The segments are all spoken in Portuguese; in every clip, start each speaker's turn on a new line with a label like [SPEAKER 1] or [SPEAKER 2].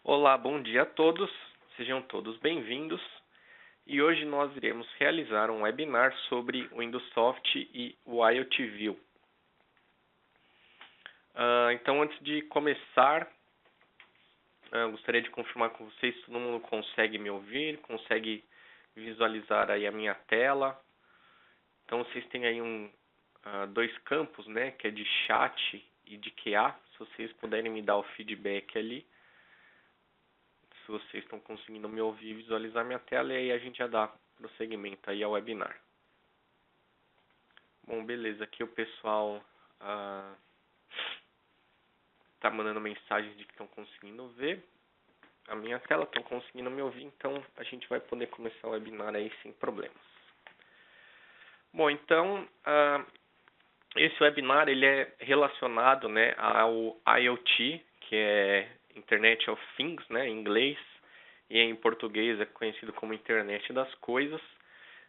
[SPEAKER 1] Olá, bom dia a todos, sejam todos bem-vindos e hoje nós iremos realizar um webinar sobre o Windows Soft e o IoT View. Então, antes de começar, gostaria de confirmar com vocês se todo mundo consegue me ouvir, consegue visualizar aí a minha tela. Então, vocês têm aí dois campos, né, que é de chat e de QA, se vocês puderem me dar o feedback ali. Se vocês estão conseguindo me ouvir e visualizar minha tela, e aí a gente já dá prosseguimento aí ao webinar. Bom, beleza, aqui o pessoal tá mandando mensagens de que estão conseguindo ver a minha tela, estão conseguindo me ouvir, então a gente vai poder começar o webinar aí sem problemas. Bom, então, esse webinar ele é relacionado, né, ao IoT, que é Internet of Things, né, em inglês, e em português é conhecido como Internet das Coisas.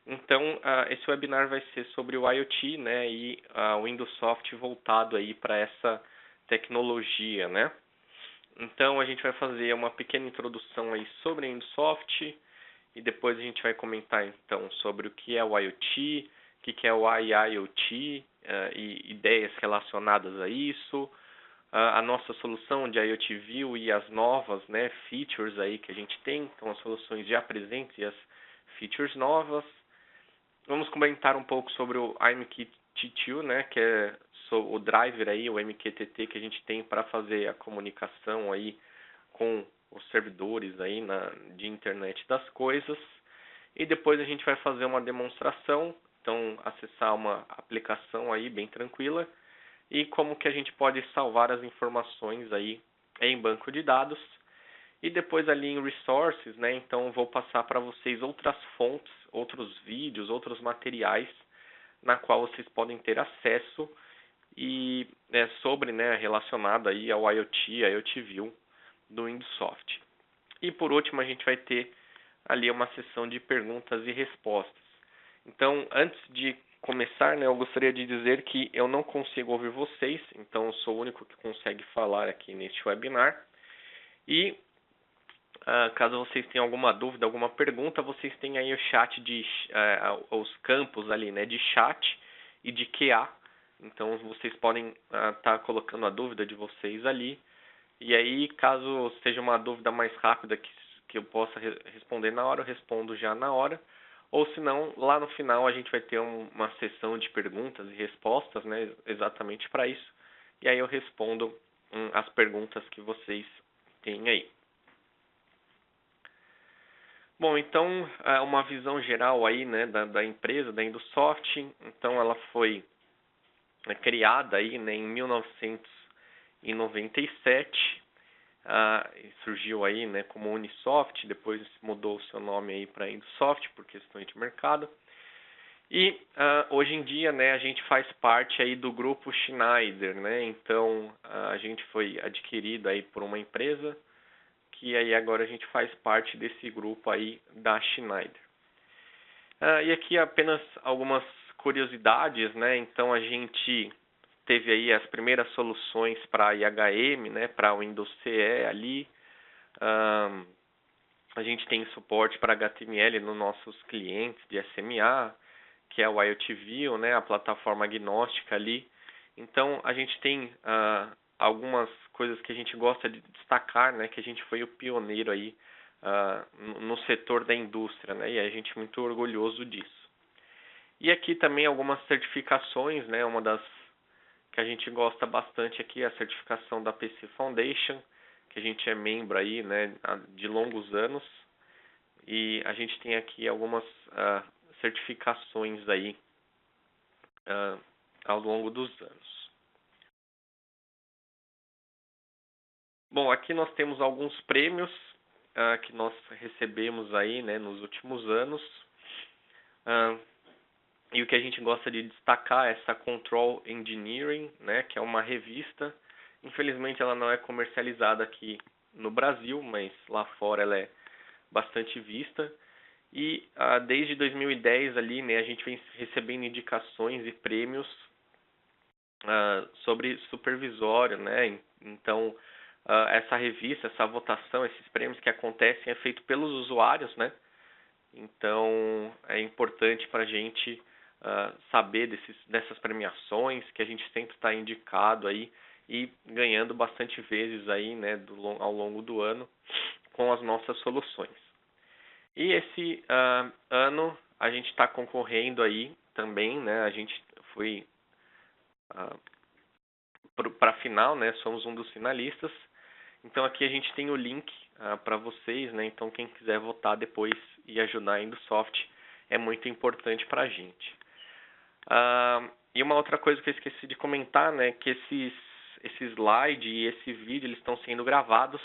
[SPEAKER 1] Então, esse webinar vai ser sobre o IoT, né, e o Windows Soft voltado aí para essa tecnologia, né. Então, a gente vai fazer uma pequena introdução aí sobre o Windows Soft, e depois a gente vai comentar, então, sobre o que é o IoT, o que é o IIoT, e ideias relacionadas a isso, a nossa solução de IoT View e as novas, né, features aí que a gente tem, então as soluções já presentes e as features novas. Vamos comentar um pouco sobre o MQTT, né, que é o driver aí, o MQTT que a gente tem para fazer a comunicação aí com os servidores aí de internet das coisas. E depois a gente vai fazer uma demonstração, então acessar uma aplicação aí bem tranquila e como que a gente pode salvar as informações aí em banco de dados. E depois ali em Resources, né, então vou passar para vocês outras fontes, outros vídeos, outros materiais na qual vocês podem ter acesso e sobre, né, relacionado aí ao IoT View do Windows Soft. E por último a gente vai ter ali uma sessão de perguntas e respostas. Então, antes de começar, né, eu gostaria de dizer que eu não consigo ouvir vocês, então eu sou o único que consegue falar aqui neste webinar. E caso vocês tenham alguma dúvida, alguma pergunta, vocês têm aí o chat os campos ali, né, de chat e de QA. Então vocês podem estar colocando a dúvida de vocês ali. E aí, caso seja uma dúvida mais rápida que eu possa responder na hora, eu respondo já na hora. Ou se não, lá no final a gente vai ter uma sessão de perguntas e respostas, né, exatamente para isso. E aí eu respondo as perguntas que vocês têm aí. Bom, então, uma visão geral aí, né, da empresa, da Indosoft. Então, ela foi criada aí, né, em 1997. Surgiu aí, né, como Unisoft, depois mudou o seu nome aí para Indosoft por questões de mercado. E hoje em dia, né, a gente faz parte aí do grupo Schneider, né? Então a gente foi adquirido aí por uma empresa que aí agora a gente faz parte desse grupo aí da Schneider. E aqui apenas algumas curiosidades, né? Então a gente teve aí as primeiras soluções para IHM, né, para Windows CE ali. A gente tem suporte para HTML nos nossos clientes de SMA, que é o IoT View, né, a plataforma agnóstica ali. Então a gente tem algumas coisas que a gente gosta de destacar, né, que a gente foi o pioneiro aí no setor da indústria, né, e a gente é muito orgulhoso disso. E aqui também algumas certificações, né, uma das que a gente gosta bastante aqui é a certificação da PC Foundation, que a gente é membro aí, né, de longos anos, e a gente tem aqui algumas certificações aí ao longo dos anos. Bom, aqui nós temos alguns prêmios que nós recebemos aí, né, nos últimos anos. E o que a gente gosta de destacar é essa Control Engineering, né, que é uma revista. Infelizmente ela não é comercializada aqui no Brasil, mas lá fora ela é bastante vista. E desde 2010 ali, né, a gente vem recebendo indicações e prêmios sobre supervisório, né? Então essa revista, essa votação, esses prêmios que acontecem é feito pelos usuários, né? Então é importante para a gente saber dessas premiações, que a gente sempre está indicado aí e ganhando bastante vezes aí, né, ao longo do ano com as nossas soluções. E esse ano a gente está concorrendo aí também, né? A gente foi para a final, né? Somos um dos finalistas. Então aqui a gente tem o link para vocês, né? Então quem quiser votar depois e ajudar a Indosoft é muito importante para a gente. E uma outra coisa que eu esqueci de comentar, né? Que esse slide e esse vídeo eles estão sendo gravados.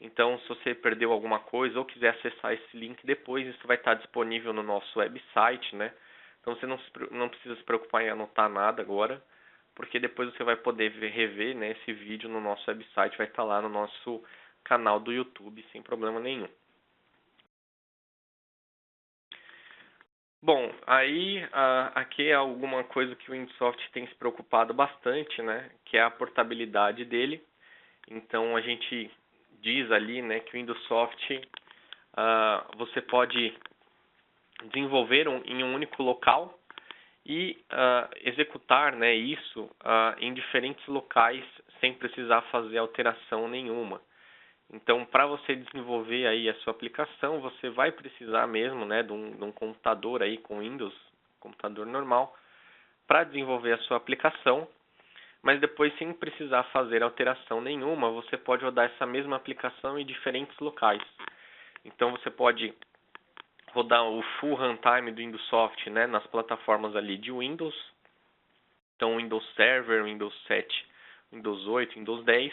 [SPEAKER 1] Então, se você perdeu alguma coisa ou quiser acessar esse link depois, isso vai estar disponível no nosso website, né? Então, você não precisa se preocupar em anotar nada agora, porque depois você vai poder rever, né, esse vídeo no nosso website, vai estar lá no nosso canal do YouTube, sem problema nenhum. Bom, aí aqui é alguma coisa que o Indosoft tem se preocupado bastante, né? Que é a portabilidade dele. Então, a gente diz ali, né, que o Indosoft você pode desenvolver em um único local e executar, né, isso em diferentes locais sem precisar fazer alteração nenhuma. Então, para você desenvolver aí a sua aplicação, você vai precisar mesmo, né, de um computador aí com Windows, computador normal, para desenvolver a sua aplicação. Mas depois, sem precisar fazer alteração nenhuma, você pode rodar essa mesma aplicação em diferentes locais. Então, você pode rodar o full runtime do Indosoft, né, nas plataformas ali de Windows. Então, Windows Server, Windows 7, Windows 8, Windows 10.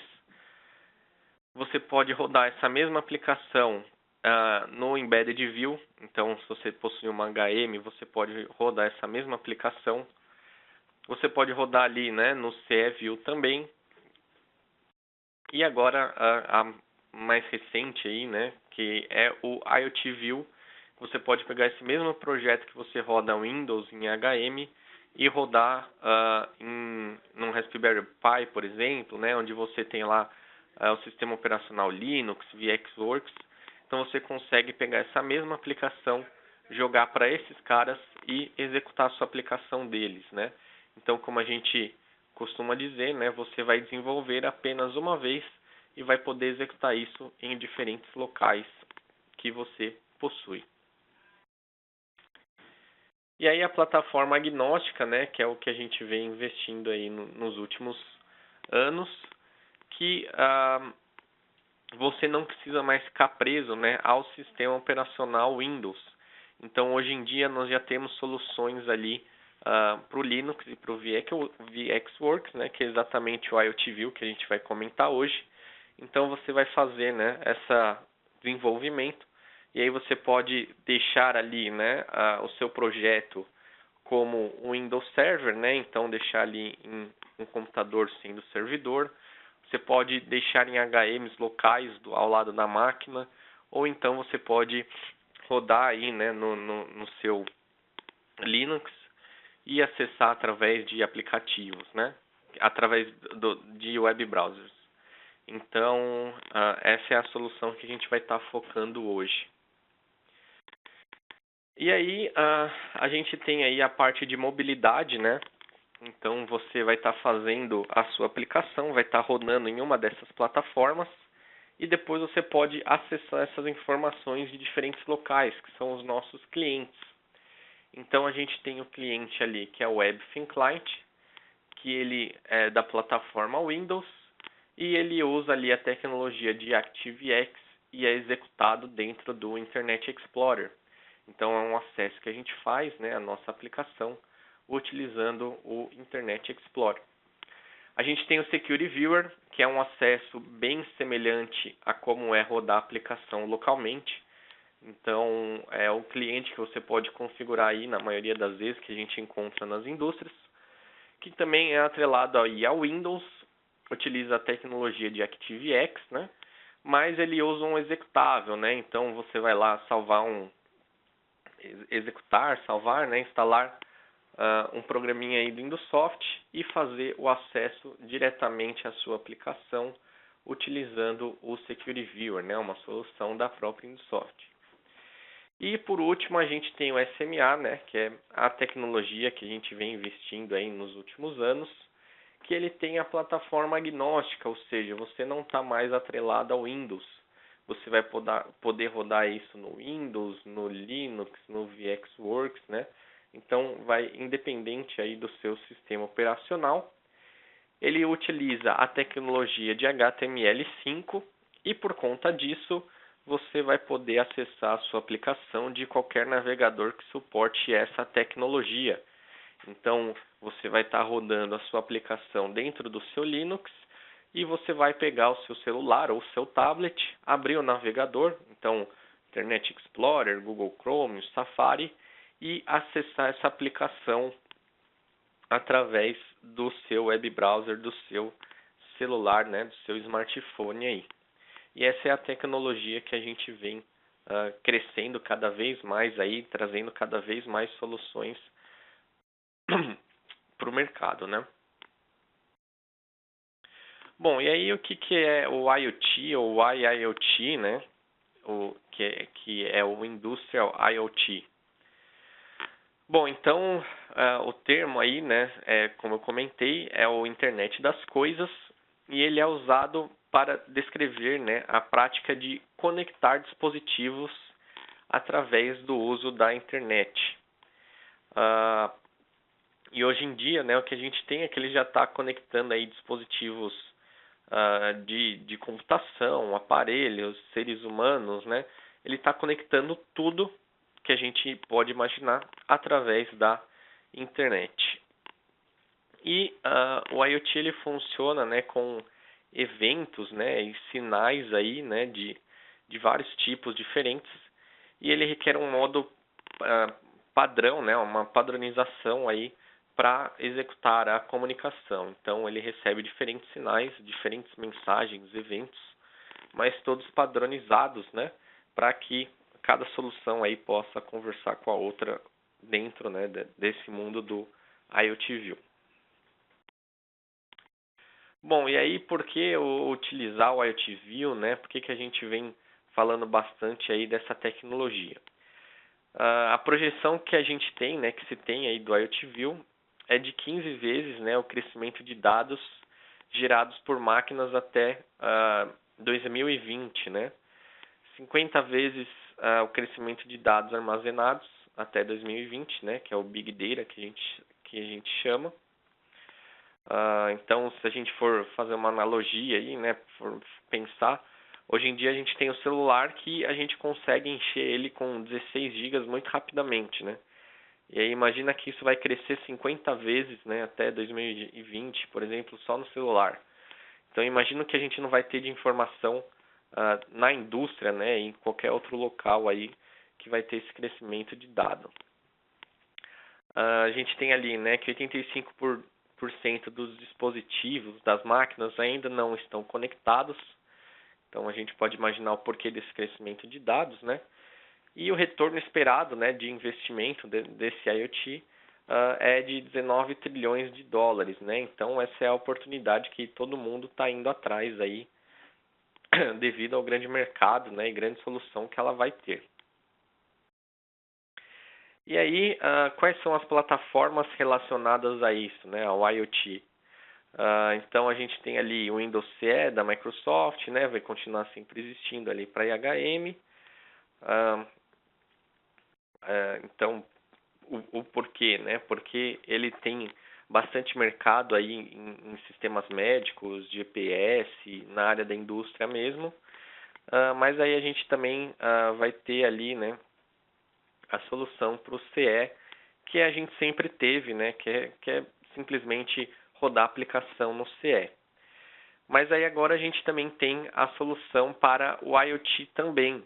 [SPEAKER 1] Você pode rodar essa mesma aplicação no Embedded View. Então, se você possui uma HM, você pode rodar essa mesma aplicação. Você pode rodar ali, né, no CE View também. E agora a mais recente aí, né, que é o IoT View. Você pode pegar esse mesmo projeto que você roda Windows em HM e rodar num Raspberry Pi, por exemplo, né, onde você tem lá o sistema operacional Linux, VxWorks. Então você consegue pegar essa mesma aplicação, jogar para esses caras e executar a sua aplicação deles, né? Então, como a gente costuma dizer, né, você vai desenvolver apenas uma vez e vai poder executar isso em diferentes locais que você possui. E aí a plataforma agnóstica, né, que é o que a gente vem investindo aí nos últimos anos, que você não precisa mais ficar preso, né, ao sistema operacional Windows. Então, hoje em dia, nós já temos soluções ali para o Linux e para o VxWorks, né, que é exatamente o IoT View que a gente vai comentar hoje. Então, você vai fazer, né, esse desenvolvimento e aí você pode deixar ali, né, o seu projeto como um Windows Server, né, então deixar ali em um computador sendo servidor. Você pode deixar em HMs locais ao lado da máquina, ou então você pode rodar aí, né, no seu Linux e acessar através de aplicativos, né, através de web browsers. Então, essa é a solução que a gente vai estar focando hoje. E aí, a gente tem aí a parte de mobilidade, né? Então, você vai estar fazendo a sua aplicação, vai estar rodando em uma dessas plataformas e depois você pode acessar essas informações de diferentes locais, que são os nossos clientes. Então, a gente tem o cliente ali, que é o WebThing Client, que ele é da plataforma Windows e ele usa ali a tecnologia de ActiveX e é executado dentro do Internet Explorer. Então, é um acesso que a gente faz, né, à nossa aplicação, utilizando o Internet Explorer. A gente tem o Security Viewer, que é um acesso bem semelhante a como é rodar a aplicação localmente. Então, é o cliente que você pode configurar aí na maioria das vezes que a gente encontra nas indústrias, que também é atrelado aí ao Windows, utiliza a tecnologia de ActiveX, né? Mas ele usa um executável, né? Então, você vai lá salvar salvar, né? Instalar um programinha aí do Indosoft e fazer o acesso diretamente à sua aplicação utilizando o Security Viewer, né, uma solução da própria Indosoft. E por último a gente tem o SMA, né, que é a tecnologia que a gente vem investindo aí nos últimos anos, que ele tem a plataforma agnóstica, ou seja, você não está mais atrelado ao Windows. Você vai poder rodar isso no Windows, no Linux, no VxWorks, né? Então vai independente aí do seu sistema operacional. Ele utiliza a tecnologia de HTML5 e por conta disso você vai poder acessar a sua aplicação de qualquer navegador que suporte essa tecnologia. Então, você vai estar rodando a sua aplicação dentro do seu Linux e você vai pegar o seu celular ou o seu tablet, abrir o navegador, então Internet Explorer, Google Chrome, Safari, e acessar essa aplicação através do seu web browser, do seu celular, né, do seu smartphone aí. E essa é a tecnologia que a gente vem crescendo cada vez mais aí, trazendo cada vez mais soluções para o mercado, né? Bom, e aí o que é o IoT ou o IIoT, né? Que é o Industrial IoT. Bom, então o termo aí, né, como eu comentei, é o Internet das Coisas e ele é usado para descrever, né, a prática de conectar dispositivos através do uso da internet. E hoje em dia, né, o que a gente tem é que ele já está conectando aí dispositivos de computação, aparelhos, seres humanos, né? Ele está conectando tudo que a gente pode imaginar através da internet. E o IoT ele funciona, né, com eventos, né, e sinais aí, né, de vários tipos diferentes. E ele requer um modo padrão, né, uma padronização aí para executar a comunicação. Então ele recebe diferentes sinais, diferentes mensagens, eventos, mas todos padronizados, né, para que cada solução aí possa conversar com a outra dentro, né, desse mundo do IoT View. Bom, e aí por que utilizar o IoT View, né? Por que a gente vem falando bastante aí dessa tecnologia? A projeção que a gente tem, né, que se tem aí do IoT View é de 15 vezes, né, o crescimento de dados gerados por máquinas até 2020, né? 50 vezes o crescimento de dados armazenados até 2020, né, que é o Big Data que a gente chama. Então, se a gente for fazer uma analogia aí, né, for pensar, hoje em dia a gente tem o celular que a gente consegue encher ele com 16 GB muito rapidamente, né? E aí imagina que isso vai crescer 50 vezes, né, até 2020, por exemplo, só no celular. Então imagina que a gente não vai ter de informação na indústria, né, em qualquer outro local aí que vai ter esse crescimento de dado. A gente tem ali, né, que 85% dos dispositivos, das máquinas ainda não estão conectados. Então a gente pode imaginar o porquê desse crescimento de dados, né? E o retorno esperado, né, de investimento desse IoT é de 19 trilhões de dólares, né? Então essa é a oportunidade que todo mundo está indo atrás aí devido ao grande mercado, né, e grande solução que ela vai ter. E aí, quais são as plataformas relacionadas a isso, né, ao IoT? Então a gente tem ali o Windows CE da Microsoft, né, vai continuar sempre existindo ali para IHM. Então, o porquê, né? Porque ele tem bastante mercado aí em sistemas médicos, de EPS, na área da indústria mesmo. Mas aí a gente também vai ter ali, né, a solução para o CE, que a gente sempre teve, né, que é simplesmente rodar a aplicação no CE. Mas aí agora a gente também tem a solução para o IoT também.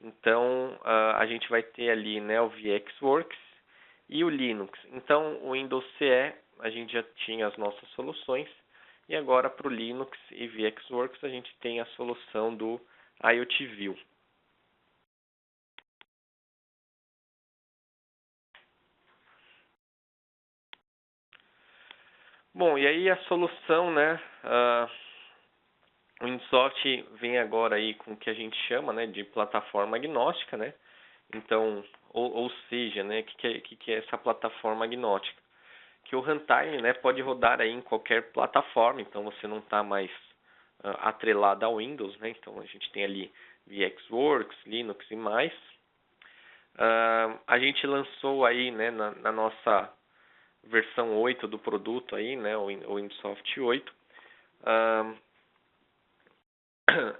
[SPEAKER 1] Então a gente vai ter ali, né, o VxWorks e o Linux. Então o Windows CE a gente já tinha as nossas soluções e agora para o Linux e VxWorks a gente tem a solução do IoT View. Bom, e aí a solução, né, O Windsoft vem agora aí com o que a gente chama, né, de plataforma agnóstica, né? Então, ou seja, né, que é essa plataforma agnóstica? Que o runtime, né, pode rodar aí em qualquer plataforma, então você não está mais atrelado ao Windows, né? Então a gente tem ali VxWorks, Linux e mais. A gente lançou aí, né, na nossa versão 8 do produto aí, né, o Windsoft 8.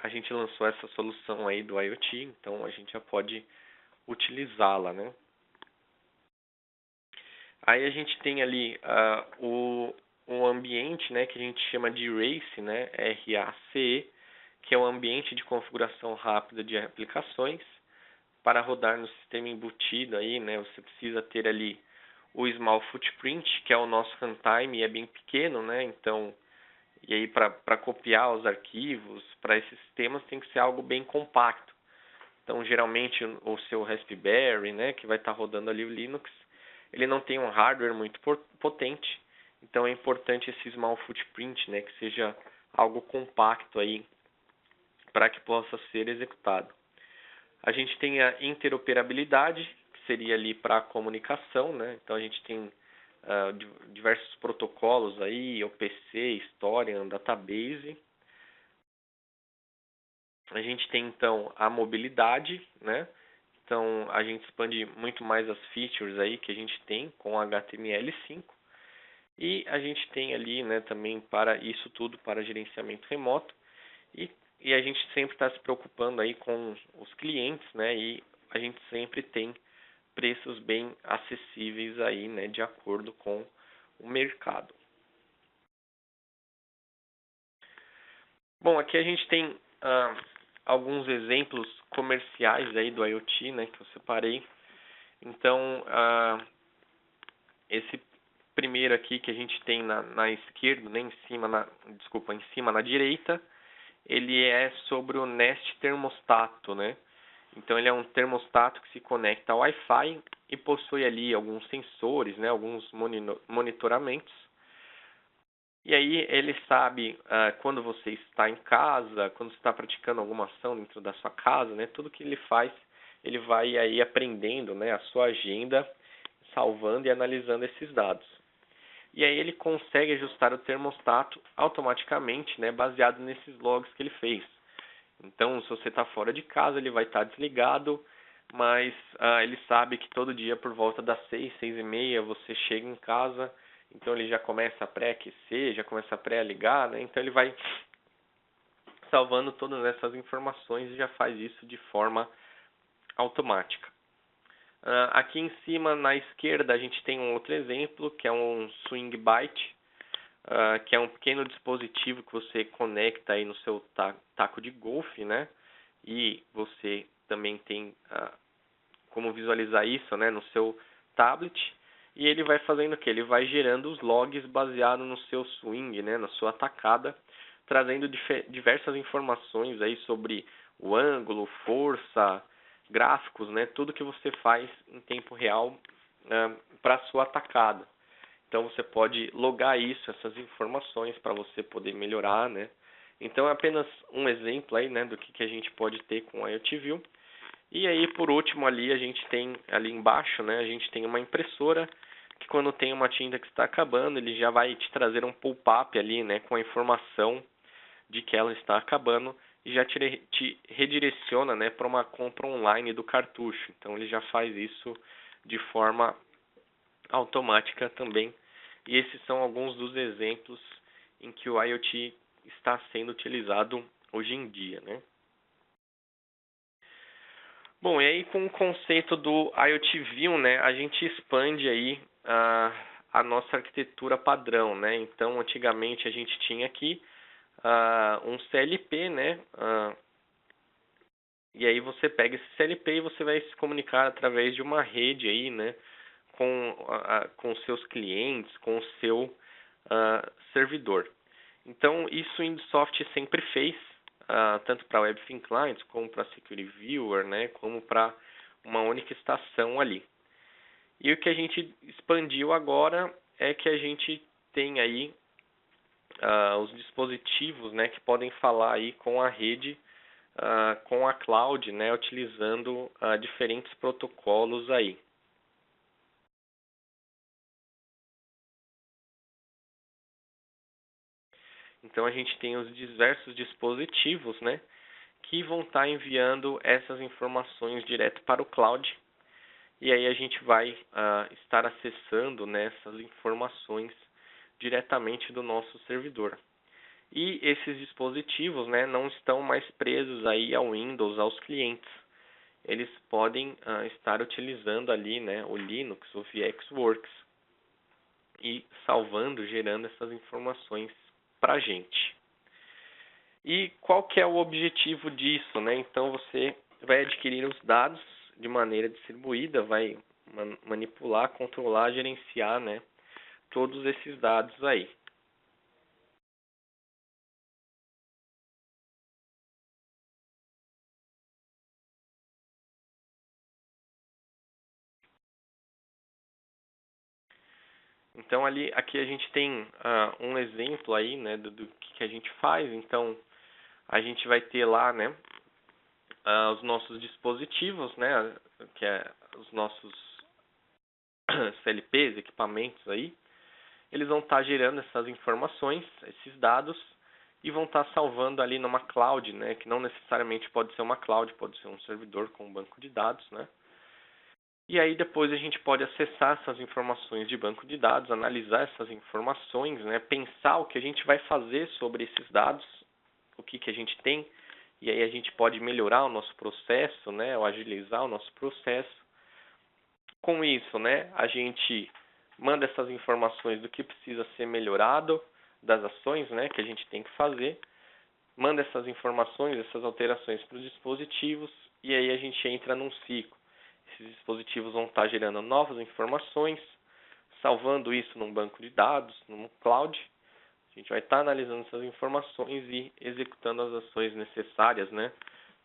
[SPEAKER 1] A gente lançou essa solução aí do IoT, então a gente já pode utilizá-la, né? Aí a gente tem ali o ambiente, né, que a gente chama de RACE, né, RACE, que é o ambiente de configuração rápida de aplicações. Para rodar no sistema embutido aí, né, você precisa ter ali o Small Footprint, que é o nosso runtime, e é bem pequeno, né, então, e aí para copiar os arquivos, para esses sistemas tem que ser algo bem compacto. Então, geralmente, o seu Raspberry, né, que vai estar rodando ali o Linux, ele não tem um hardware muito potente, então é importante esse Small Footprint, né, que seja algo compacto aí para que possa ser executado. A gente tem a interoperabilidade, que seria ali para a comunicação, né? Então a gente tem diversos protocolos aí, OPC, Historian, Database. A gente tem então a mobilidade, né? Então a gente expande muito mais as features aí que a gente tem com HTML5. E a gente tem ali, né, também para isso tudo para gerenciamento remoto. E a gente sempre está se preocupando aí com os clientes, né? E a gente sempre tem preços bem acessíveis aí, né? De acordo com o mercado. Bom, aqui a gente tem alguns exemplos comerciais aí do IoT, né? Que eu separei. Então, esse primeiro aqui que a gente tem na esquerda, né? Em cima na direita, ele é sobre o Nest termostato, né? Então ele é um termostato que se conecta ao Wi-Fi e possui ali alguns sensores, né, alguns monitoramentos. E aí ele sabe quando você está em casa, quando você está praticando alguma ação dentro da sua casa, né, tudo que ele faz, ele vai aí aprendendo, né, a sua agenda, salvando e analisando esses dados. E aí ele consegue ajustar o termostato automaticamente, né, baseado nesses logs que ele fez. Então, se você está fora de casa, ele vai estar desligado, mas ele sabe que todo dia por volta das 6, 6h30 você chega em casa, então ele já começa a pré-aquecer, já começa a pré-ligar, né? Então ele vai salvando todas essas informações e já faz isso de forma automática. Aqui em cima, na esquerda, a gente tem um outro exemplo, que é um Swing Byte, que é um pequeno dispositivo que você conecta aí no seu taco de golfe, né? E você também tem como visualizar isso, né, no seu tablet. E ele vai fazendo o que? Ele vai gerando os logs baseado no seu swing, né, na sua tacada, trazendo diversas informações aí sobre o ângulo, força, gráficos, né, tudo que você faz em tempo real para a sua tacada. Então você pode logar isso, essas informações para você poder melhorar, né? Então é apenas um exemplo aí, né, do que a gente pode ter com a IoT View. E aí por último ali a gente tem ali embaixo, né, a gente tem uma impressora que quando tem uma tinta que está acabando, ele já vai te trazer um pop-up ali, né, com a informação de que ela está acabando e já te redireciona, né, para uma compra online do cartucho. Então ele já faz isso de forma automática também. E esses são alguns dos exemplos em que o IoT está sendo utilizado hoje em dia, né? Bom, e aí com o conceito do IoT View, né, a gente expande aí a nossa arquitetura padrão, né? Então, antigamente a gente tinha aqui um CLP, né? E aí você pega esse CLP e você vai se comunicar através de uma rede aí, né? Com seus clientes, com o seu servidor. Então, isso o Windsoft sempre fez, tanto para WebThing Clients, como para Security Viewer, né, como para uma única estação ali. E o que a gente expandiu agora é que a gente tem aí os dispositivos, né, que podem falar aí com a rede, com a cloud, né, utilizando diferentes protocolos aí. Então a gente tem os diversos dispositivos, né, que vão estar enviando essas informações direto para o cloud. E aí a gente vai estar acessando, né, essas informações diretamente do nosso servidor. E esses dispositivos, né, não estão mais presos aí ao Windows, aos clientes. Eles podem estar utilizando ali, né, o Linux, o VxWorks, e salvando, gerando essas informações para a gente. E qual que é o objetivo disso, né? Então você vai adquirir os dados de maneira distribuída, vai manipular, controlar, gerenciar, né, todos esses dados aí. Então aqui a gente tem um exemplo aí, né, do que a gente faz. Então a gente vai ter lá, né, os nossos dispositivos, né, que é os nossos CLPs, equipamentos aí. Eles vão estar gerando essas informações, esses dados, e vão estar salvando ali numa cloud, né, que não necessariamente pode ser uma cloud, pode ser um servidor com um banco de dados, né. E aí depois a gente pode acessar essas informações de banco de dados, analisar essas informações, né, pensar o que a gente vai fazer sobre esses dados, o que a gente tem, e aí a gente pode melhorar o nosso processo, né, ou agilizar o nosso processo. Com isso, né, a gente manda essas informações do que precisa ser melhorado, das ações, né, que a gente tem que fazer, manda essas informações, essas alterações para os dispositivos, e aí a gente entra num ciclo. Esses dispositivos vão estar gerando novas informações, salvando isso num banco de dados, num cloud. A gente vai estar analisando essas informações e executando as ações necessárias, né,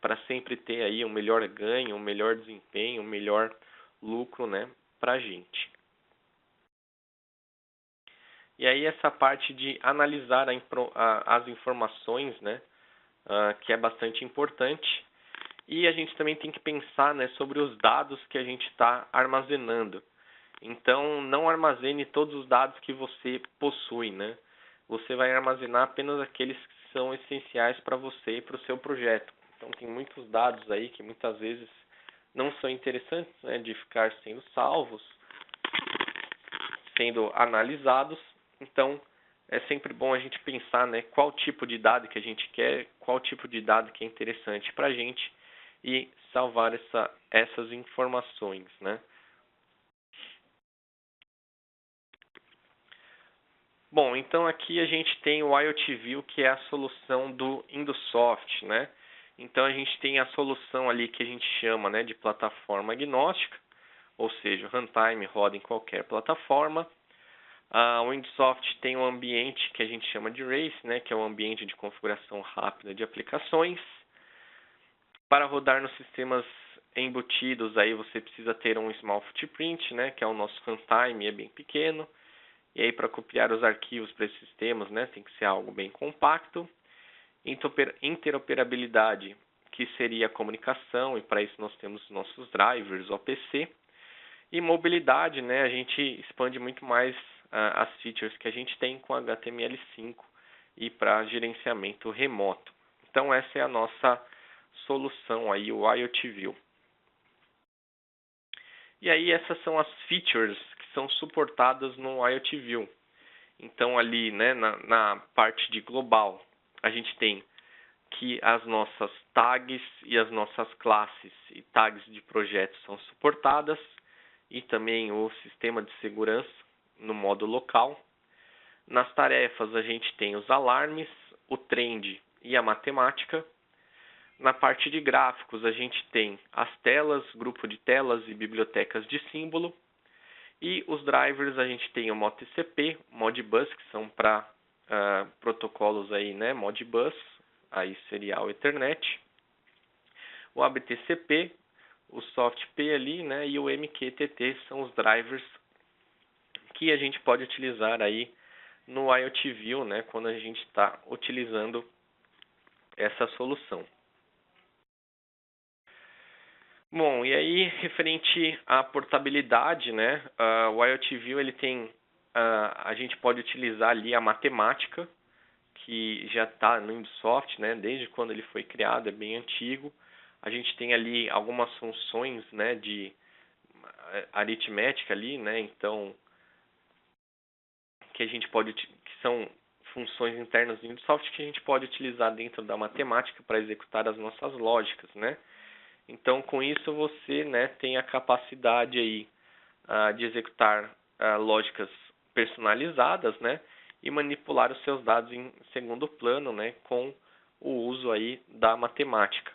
[SPEAKER 1] para sempre ter aí um melhor ganho, um melhor desempenho, um melhor lucro, né, para a gente. E aí essa parte de analisar as informações, né, que é bastante importante. E a gente também tem que pensar, né, sobre os dados que a gente está armazenando. Então, não armazene todos os dados que você possui, né? Você vai armazenar apenas aqueles que são essenciais para você e para o seu projeto. Então, tem muitos dados aí que muitas vezes não são interessantes, né, de ficar sendo salvos, sendo analisados. Então, é sempre bom a gente pensar, né, qual tipo de dado que a gente quer, qual tipo de dado que é interessante para a gente e salvar essas informações, né? Bom, então aqui a gente tem o IoT View, que é a solução do Indusoft, né? Então a gente tem a solução ali que a gente chama, né, de plataforma agnóstica, ou seja, o runtime roda em qualquer plataforma. O Indusoft tem um ambiente que a gente chama de RACE, né, que é um ambiente de configuração rápida de aplicações. Para rodar nos sistemas embutidos, aí você precisa ter um small footprint, né, que é o nosso runtime, é bem pequeno. E aí para copiar os arquivos para esses sistemas, né, tem que ser algo bem compacto. Interoperabilidade, que seria a comunicação, e para isso nós temos nossos drivers, OPC. E mobilidade, né, a gente expande muito mais as features que a gente tem com HTML5 e para gerenciamento remoto. Então essa é a nossa solução aí, o IoT View. E aí essas são as features que são suportadas no IoT View. Então ali, né, na parte de global, a gente tem que as nossas tags e as nossas classes e tags de projetos são suportadas, e também o sistema de segurança no modo local. Nas tarefas a gente tem os alarmes, o trend e a matemática. Na parte de gráficos a gente tem as telas, grupo de telas e bibliotecas de símbolo. E os drivers a gente tem o ModTCP, Modbus, que são para protocolos aí, né, Modbus, aí seria o Ethernet. O ABTCP, o SoftP ali, né, e o MQTT são os drivers que a gente pode utilizar aí no IoT View, né, quando a gente está utilizando essa solução. Bom, e aí, referente à portabilidade, né, o IoT View, ele tem, a gente pode utilizar ali a matemática, que já está no Indosoft, né, desde quando ele foi criado, é bem antigo. A gente tem ali algumas funções, né, de aritmética ali, né, então, que a gente pode, que são funções internas do Indosoft que a gente pode utilizar dentro da matemática para executar as nossas lógicas, né. Então, com isso, você, né, tem a capacidade aí de executar lógicas personalizadas, né, e manipular os seus dados em segundo plano, né, com o uso aí da matemática.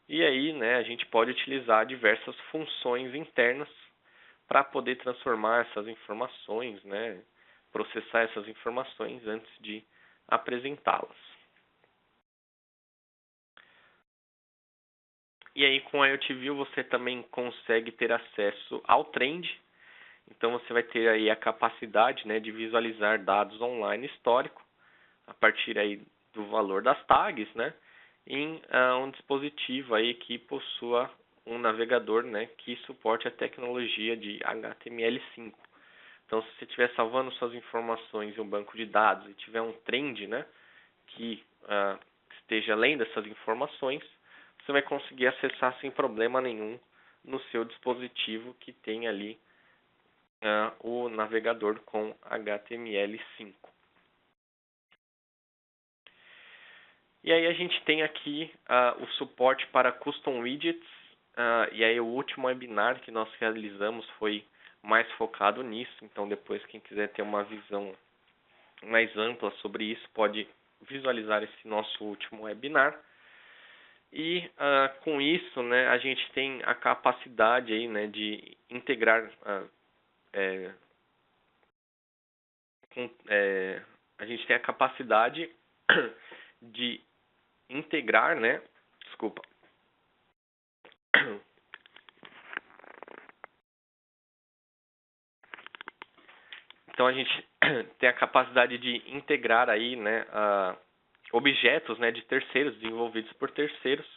[SPEAKER 1] E aí, né, a gente pode utilizar diversas funções internas para poder transformar essas informações, né, processar essas informações antes de apresentá-las. E aí, com a IoT View, você também consegue ter acesso ao trend. Então, você vai ter aí a capacidade, né, de visualizar dados online histórico a partir aí do valor das tags, né, em um dispositivo aí que possua um navegador, né, que suporte a tecnologia de HTML5. Então, se você estiver salvando suas informações em um banco de dados e tiver um trend, né, que esteja além dessas informações, você vai conseguir acessar sem problema nenhum no seu dispositivo que tem ali o navegador com HTML5. E aí a gente tem aqui o suporte para custom widgets, e aí o último webinar que nós realizamos foi mais focado nisso, então depois quem quiser ter uma visão mais ampla sobre isso pode visualizar esse nosso último webinar. E com isso, né, a gente tem a capacidade aí, né, de integrar, a gente tem a capacidade de integrar, né, desculpa. Então a gente tem a capacidade de integrar aí, né, objetos, né, de terceiros, desenvolvidos por terceiros,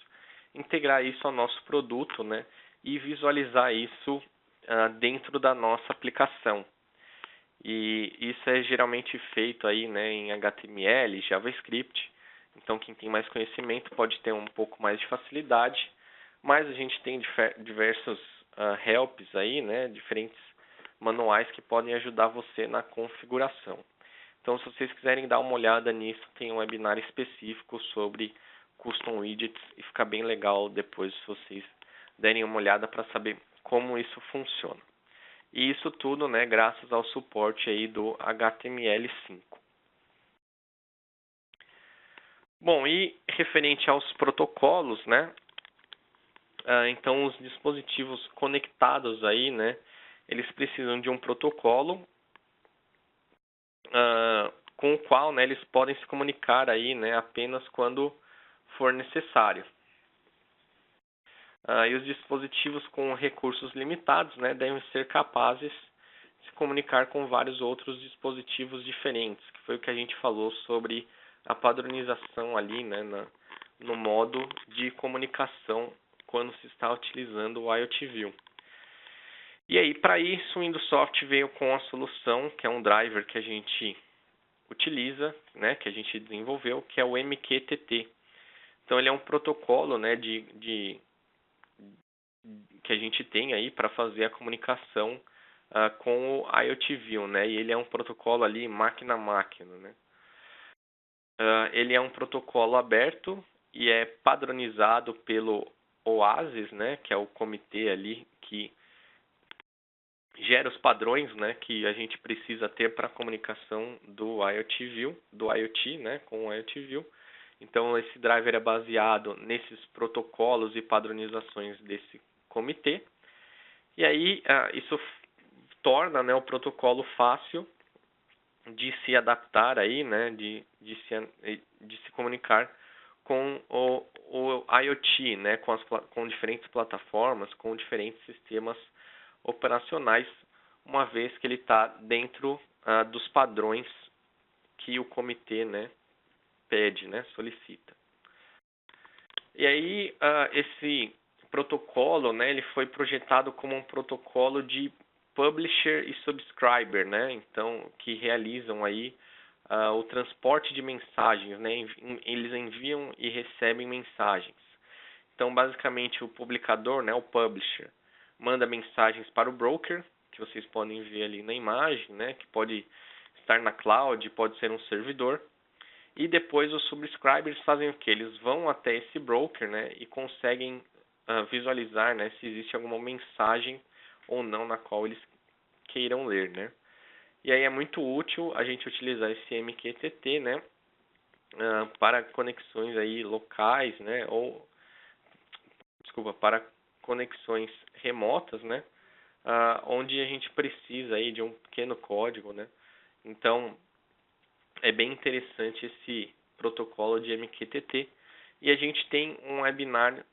[SPEAKER 1] integrar isso ao nosso produto, né, e visualizar isso dentro da nossa aplicação. E isso é geralmente feito aí, né, em HTML, JavaScript. Então quem tem mais conhecimento pode ter um pouco mais de facilidade, mas a gente tem diversos helps aí, né, diferentes manuais que podem ajudar você na configuração. Então, se vocês quiserem dar uma olhada nisso, tem um webinar específico sobre custom widgets e fica bem legal depois se vocês derem uma olhada para saber como isso funciona. E isso tudo, né, graças ao suporte aí do HTML5. Bom, e referente aos protocolos, né, então os dispositivos conectados aí, né, eles precisam de um protocolo com o qual, né, eles podem se comunicar aí, né, apenas quando for necessário. E os dispositivos com recursos limitados, né, devem ser capazes de se comunicar com vários outros dispositivos diferentes, que foi o que a gente falou sobre a padronização ali, né, no modo de comunicação quando se está utilizando o IoT View. E aí, para isso, o Indosoft veio com a solução, que é um driver que a gente utiliza, né, que a gente desenvolveu, que é o MQTT. Então, ele é um protocolo, né, que a gente tem aí para fazer a comunicação com o IoT View, né, e ele é um protocolo ali máquina a máquina, né. Ele é um protocolo aberto e é padronizado pelo OASIS, né, que é o comitê ali que gera os padrões, né, que a gente precisa ter para a comunicação do IoT View, do IoT, né, com o IoT View. Então, esse driver é baseado nesses protocolos e padronizações desse comitê. E aí, isso torna, né, o protocolo fácil de se adaptar aí, né, de se comunicar com o IoT, né, com diferentes plataformas, com diferentes sistemas operacionais, uma vez que ele está dentro dos padrões que o comitê, né, pede, né, solicita. E aí, esse protocolo, né, ele foi projetado como um protocolo de publisher e subscriber, né, então, que realizam aí o transporte de mensagens, né, eles enviam e recebem mensagens. Então, basicamente, o publicador, né, o publisher, manda mensagens para o broker, que vocês podem ver ali na imagem, né, que pode estar na cloud, pode ser um servidor. E depois os subscribers fazem o que? Eles vão até esse broker, né, e conseguem visualizar, né, se existe alguma mensagem ou não na qual eles queiram ler, né. E aí é muito útil a gente utilizar esse MQTT, né, para conexões aí locais, né, ou para conexões remotas, né, onde a gente precisa aí de um pequeno código, né. Então é bem interessante esse protocolo de MQTT. E a gente tem um webinar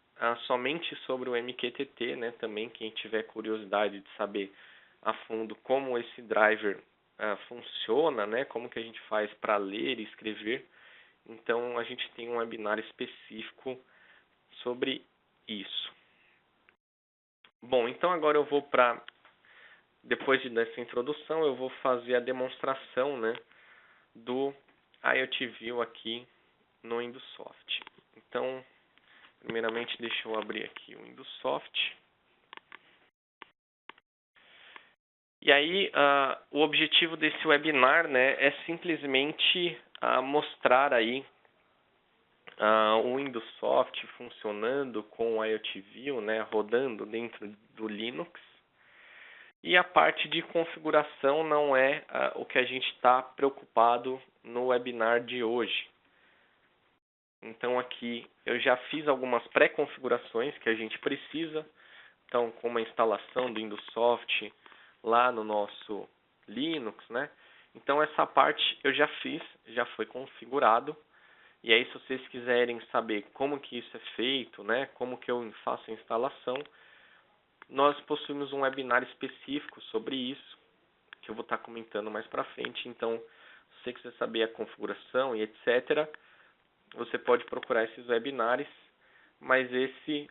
[SPEAKER 1] somente sobre o MQTT, né, também quem tiver curiosidade de saber a fundo como esse driver funciona, né, como que a gente faz para ler e escrever. Então a gente tem um webinar específico sobre isso. Bom, então agora eu vou depois dessa introdução, eu vou fazer a demonstração, né, do IoT View aqui no Windows Soft. Então, primeiramente, deixa eu abrir aqui o Windows Soft. E aí, o objetivo desse webinar, né, é simplesmente mostrar aí o Windows Soft funcionando com o IoT View, né, rodando dentro do Linux. E a parte de configuração não é o que a gente está preocupado no webinar de hoje. Então aqui eu já fiz algumas pré-configurações que a gente precisa. Então, como a instalação do Windows Soft lá no nosso Linux, né? Então essa parte eu já fiz, já foi configurado. E aí se vocês quiserem saber como que isso é feito, né? Como que eu faço a instalação, nós possuímos um webinar específico sobre isso, que eu vou estar comentando mais para frente. Então, se você quiser saber a configuração e etc., você pode procurar esses webinars, mas esse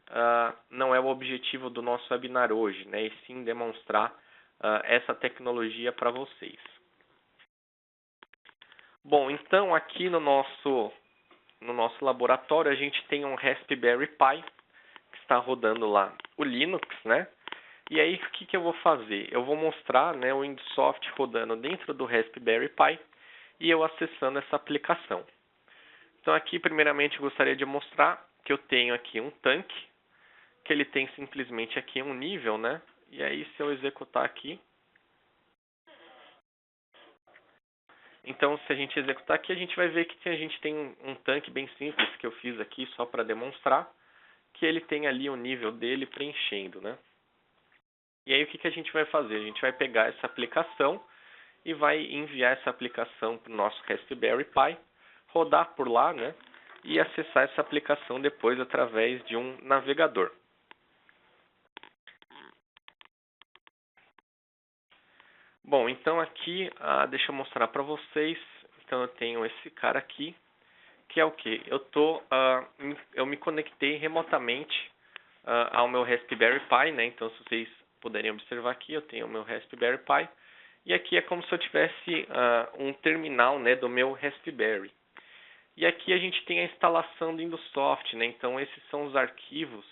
[SPEAKER 1] não é o objetivo do nosso webinar hoje, né? E sim demonstrar essa tecnologia para vocês. Bom, então aqui no nosso laboratório a gente tem um Raspberry Pi que está rodando lá o Linux, né? E aí o que eu vou fazer? Eu vou mostrar, né, o Windows Soft rodando dentro do Raspberry Pi e eu acessando essa aplicação. Então aqui primeiramente eu gostaria de mostrar que eu tenho aqui um tanque, que ele tem simplesmente aqui um nível, né? E aí se eu executar aqui, então se a gente executar aqui, a gente vai ver que a gente tem um tanque bem simples que eu fiz aqui só para demonstrar, que ele tem ali o nível dele preenchendo, né? E aí o que a gente vai fazer? A gente vai pegar essa aplicação e vai enviar essa aplicação para o nosso Raspberry Pi, rodar por lá, né? E acessar essa aplicação depois através de um navegador. Bom, então aqui, deixa eu mostrar para vocês. Então eu tenho esse cara aqui, que é o que? Eu me conectei remotamente ao meu Raspberry Pi, né? Então se vocês puderem observar aqui, eu tenho o meu Raspberry Pi. E aqui é como se eu tivesse um terminal, né, do meu Raspberry. E aqui a gente tem a instalação do Windows Soft, né? Então esses são os arquivos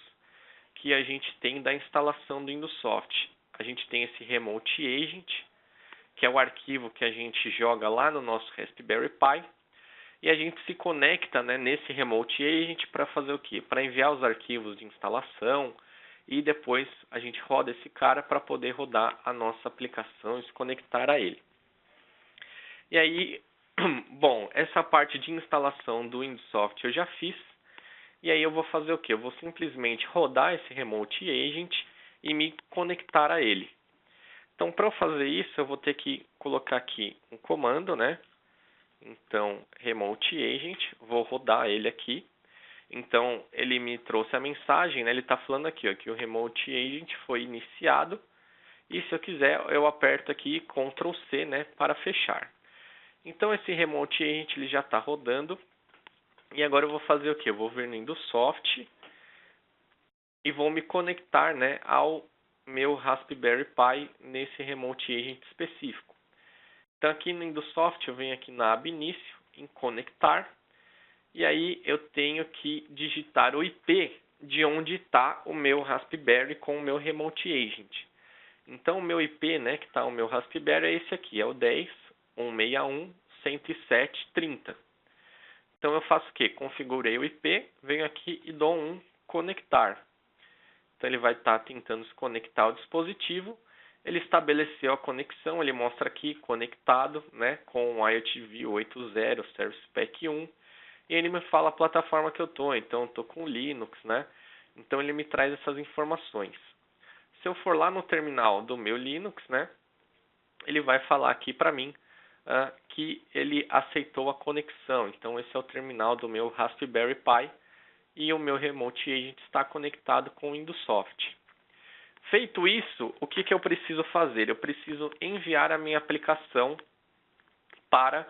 [SPEAKER 1] que a gente tem da instalação do Windows Soft. A gente tem esse Remote Agent, que é o arquivo que a gente joga lá no nosso Raspberry Pi. E a gente se conecta, né, nesse Remote Agent para fazer o quê? Para enviar os arquivos de instalação e depois a gente roda esse cara para poder rodar a nossa aplicação e se conectar a ele. E aí, bom, essa parte de instalação do Windows Soft eu já fiz. E aí eu vou fazer o quê? Eu vou simplesmente rodar esse Remote Agent e me conectar a ele. Então, para eu fazer isso, eu vou ter que colocar aqui um comando, né? Então, Remote Agent, vou rodar ele aqui. Então, ele me trouxe a mensagem, né? Ele está falando aqui, ó, que o Remote Agent foi iniciado E se eu quiser, eu aperto aqui Ctrl C, né, para fechar. Então esse Remote Agent ele já está rodando. E agora eu vou fazer o que? Eu vou vir no Windows Soft e vou me conectar, né, ao meu Raspberry Pi nesse Remote Agent específico. Então aqui no Windows Soft eu venho aqui na aba Início, em Conectar, e aí eu tenho que digitar o IP de onde está o meu Raspberry com o meu Remote Agent. Então o meu IP, né, que está o meu Raspberry é esse aqui, é o 10.161.107.30. Então eu faço o quê? Configurei o IP, venho aqui e dou um conectar. Então ele vai estar tentando se conectar ao dispositivo. Ele estabeleceu a conexão, ele mostra aqui conectado, né, com o IoTView 8.0 Service Pack 1. E ele me fala a plataforma que eu estou. Então eu estou com Linux, né? Então ele me traz essas informações. Se eu for lá no terminal do meu Linux, né, ele vai falar aqui para mim que ele aceitou a conexão. Então esse é o terminal do meu Raspberry Pi e o meu Remote Agent está conectado com o Windows Soft. Feito isso, o que eu preciso fazer? Eu preciso enviar a minha aplicação para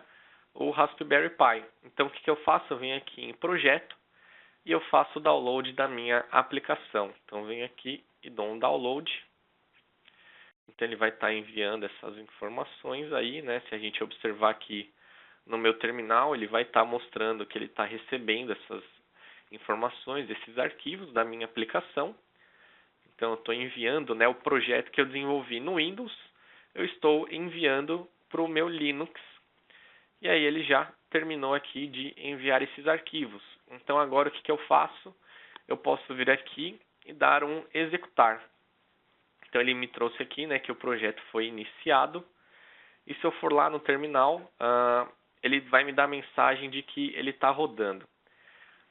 [SPEAKER 1] o Raspberry Pi. Então o que eu faço? Eu venho aqui em Projeto e eu faço o download da minha aplicação. Então eu venho aqui e dou um download. Então ele vai estar enviando essas informações aí, né? Se a gente observar aqui no meu terminal, ele vai estar mostrando que ele está recebendo essas informações, esses arquivos da minha aplicação. Então eu estou enviando, né, o projeto que eu desenvolvi no Windows, eu estou enviando para o meu Linux. E aí ele já terminou aqui de enviar esses arquivos. Então agora o que eu faço? Eu posso vir aqui e dar um executar. Então ele me trouxe aqui, né, que o projeto foi iniciado. E se eu for lá no terminal, ele vai me dar a mensagem de que ele está rodando.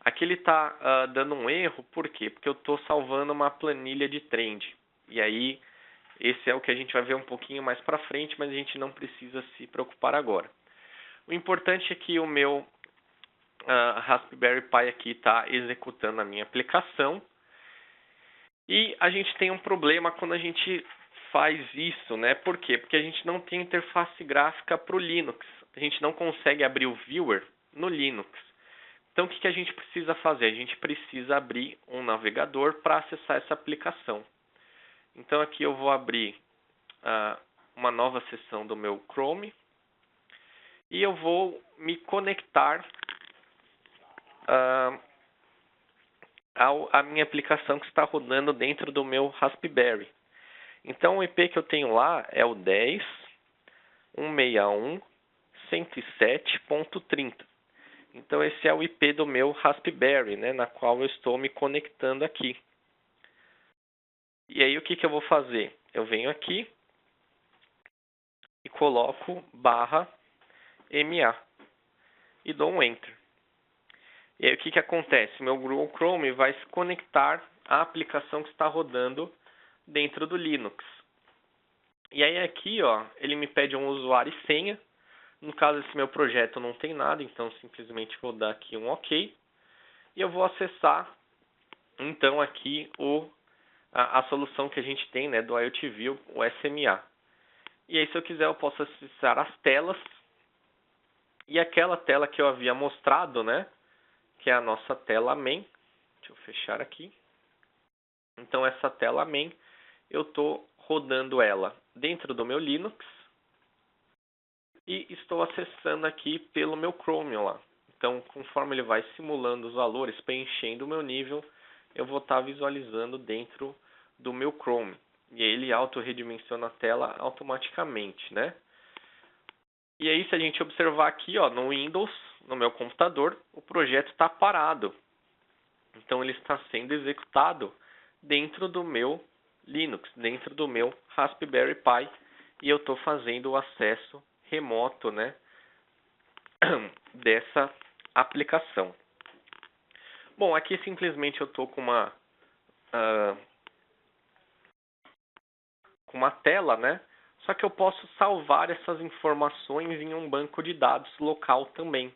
[SPEAKER 1] Aqui ele está dando um erro, por quê? Porque eu estou salvando uma planilha de trend. E aí, esse é o que a gente vai ver um pouquinho mais para frente, mas a gente não precisa se preocupar agora. O importante é que o meu Raspberry Pi aqui está executando a minha aplicação. E a gente tem um problema quando a gente faz isso, né? Por quê? Porque a gente não tem interface gráfica para o Linux. A gente não consegue abrir o Viewer no Linux. Então, o que a gente precisa fazer? A gente precisa abrir um navegador para acessar essa aplicação. Então, aqui eu vou abrir uma nova seção do meu Chrome e eu vou me conectar à minha aplicação que está rodando dentro do meu Raspberry. Então, o IP que eu tenho lá é o 10.161.107.30. Então, esse é o IP do meu Raspberry, né, na qual eu estou me conectando aqui. E aí, o que eu vou fazer? Eu venho aqui e coloco /MA e dou um Enter. E aí, o que acontece? Meu Google Chrome vai se conectar à aplicação que está rodando dentro do Linux. E aí, aqui, ó, ele me pede um usuário e senha. No caso, esse meu projeto não tem nada, então simplesmente vou dar aqui um OK. E eu vou acessar, então, aqui a solução que a gente tem, né, do IoTView, o SMA. E aí, se eu quiser, eu posso acessar as telas. E aquela tela que eu havia mostrado, né, que é a nossa tela main. Deixa eu fechar aqui. Então, essa tela main, eu estou rodando ela dentro do meu Linux. E estou acessando aqui pelo meu Chromium lá. Então, conforme ele vai simulando os valores, preenchendo o meu nível, eu vou estar visualizando dentro do meu Chrome. E aí ele auto-redimensiona a tela automaticamente, né? E aí, se a gente observar aqui, ó, no Windows, no meu computador, o projeto está parado. Então, ele está sendo executado dentro do meu Linux, dentro do meu Raspberry Pi. E eu estou fazendo o acesso remoto, né, dessa aplicação. Bom, aqui simplesmente eu estou com uma tela, né? Só que eu posso salvar essas informações em um banco de dados local também.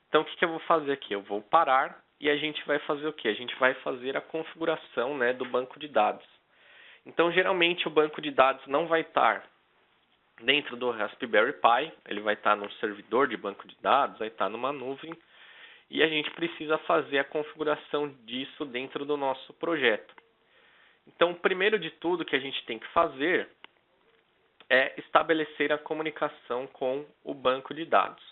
[SPEAKER 1] Então, o que eu vou fazer aqui? Eu vou parar e a gente vai fazer o quê? A gente vai fazer a configuração, né, do banco de dados. Então, geralmente, o banco de dados não vai estar dentro do Raspberry Pi, ele vai estar num servidor de banco de dados, vai estar numa nuvem, e a gente precisa fazer a configuração disso dentro do nosso projeto. Então, primeiro de tudo que a gente tem que fazer é estabelecer a comunicação com o banco de dados.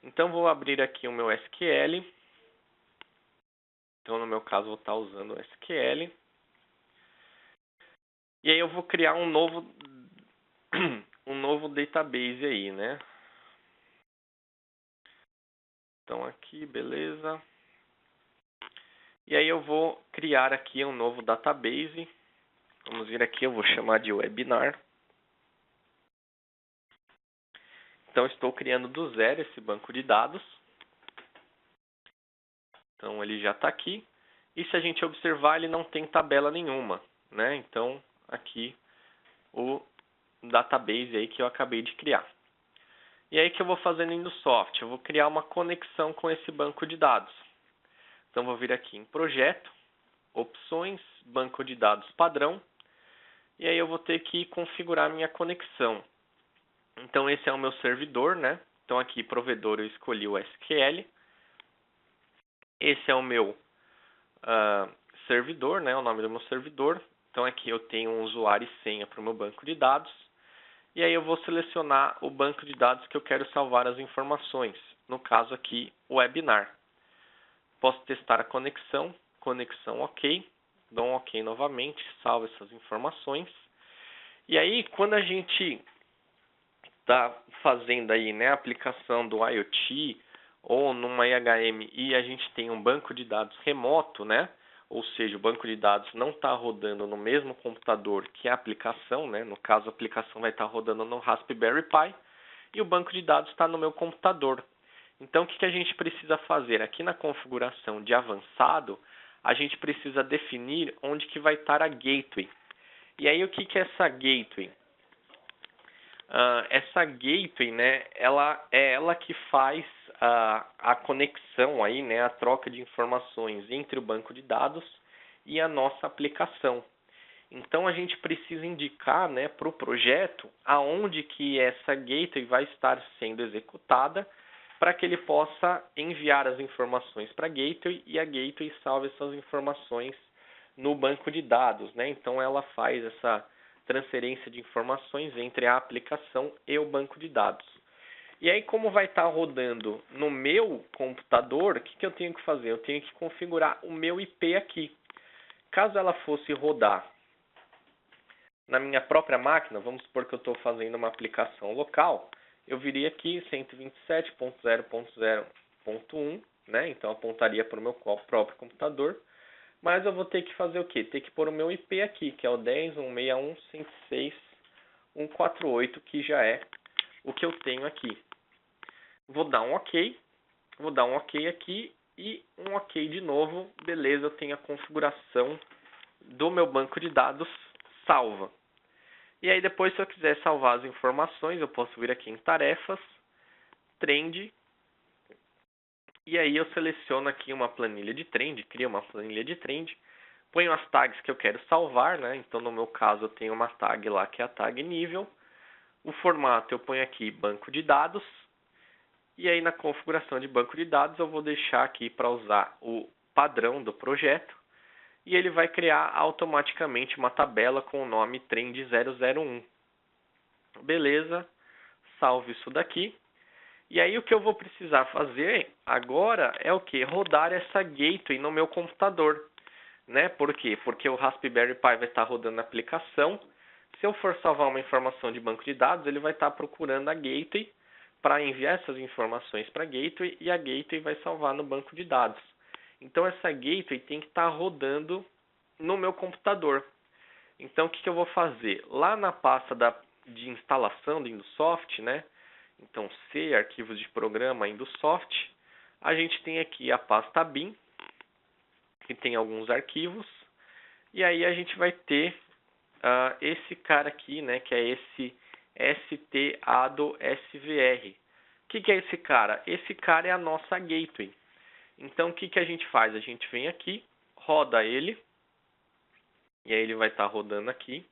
[SPEAKER 1] Então, vou abrir aqui o meu SQL. Então, no meu caso, vou estar usando o SQL. E aí eu vou criar um novo database aí, né? Então, aqui, beleza. E aí eu vou criar aqui um novo database. Vamos vir aqui, eu vou chamar de webinar. Então, estou criando do zero esse banco de dados. Então, ele já está aqui. E se a gente observar, ele não tem tabela nenhuma, né? Então, aqui o database aí que eu acabei de criar. E aí que eu vou fazer no Indosoft? Eu vou criar uma conexão com esse banco de dados. Então, vou vir aqui em Projeto, Opções, Banco de Dados Padrão. E aí eu vou ter que configurar minha conexão. Então, esse é o meu servidor, né? Então, aqui, provedor, eu escolhi o SQL. Esse é o meu servidor, né? O nome do meu servidor. Então, aqui eu tenho um usuário e senha para o meu banco de dados. E aí eu vou selecionar o banco de dados que eu quero salvar as informações. No caso aqui, o webinar. Posso testar a conexão. Conexão OK. Dou um OK novamente, salvo essas informações. E aí, quando a gente está fazendo aí, né, a aplicação do IoT ou numa IHM e a gente tem um banco de dados remoto, né? Ou seja, o banco de dados não está rodando no mesmo computador que a aplicação, né? No caso, a aplicação vai estar rodando no Raspberry Pi e o banco de dados está no meu computador. Então, o que a gente precisa fazer? Aqui na configuração de avançado, a gente precisa definir onde que vai estar a gateway. E aí, o que é essa gateway? Essa gateway, né, ela é ela que faz a conexão aí, né, a troca de informações entre o banco de dados e a nossa aplicação. Então a gente precisa indicar, né, para o projeto aonde que essa gateway vai estar sendo executada para que ele possa enviar as informações para a gateway e a gateway salve essas informações no banco de dados, né? Então ela faz essa transferência de informações entre a aplicação e o banco de dados. E aí, como vai estar rodando no meu computador, o que eu tenho que fazer? Eu tenho que configurar o meu IP aqui. Caso ela fosse rodar na minha própria máquina, vamos supor que eu estou fazendo uma aplicação local, eu viria aqui 127.0.0.1, né? Então apontaria para o meu próprio computador. Mas eu vou ter que fazer o quê? Ter que pôr o meu IP aqui, que é o 10.161.168, que já é o que eu tenho aqui. Vou dar um OK. Vou dar um OK aqui e um OK de novo. Beleza, eu tenho a configuração do meu banco de dados salva. E aí depois, se eu quiser salvar as informações, eu posso vir aqui em Tarefas, Trend. E aí eu seleciono aqui uma planilha de trend, crio uma planilha de trend, ponho as tags que eu quero salvar, né? Então no meu caso eu tenho uma tag lá que é a tag nível. O formato eu ponho aqui banco de dados. E aí na configuração de banco de dados eu vou deixar aqui para usar o padrão do projeto. E ele vai criar automaticamente uma tabela com o nome Trend 001. Beleza, salvo isso daqui. E aí o que eu vou precisar fazer agora é o que? Rodar essa gateway no meu computador. Né? Por quê? Porque o Raspberry Pi vai estar rodando a aplicação. Se eu for salvar uma informação de banco de dados, ele vai estar procurando a gateway para enviar essas informações para a gateway e a gateway vai salvar no banco de dados. Então essa gateway tem que estar rodando no meu computador. Então o que eu vou fazer? Lá na pasta de instalação do Indosoft, né? Então, C, arquivos de programa, Indosoft, a gente tem aqui a pasta bin, que tem alguns arquivos, e aí a gente vai ter esse cara aqui, né, que é esse stado.svr. O que é esse cara? Esse cara é a nossa gateway. Então, o que a gente faz? A gente vem aqui, roda ele, E aí ele vai estar rodando aqui.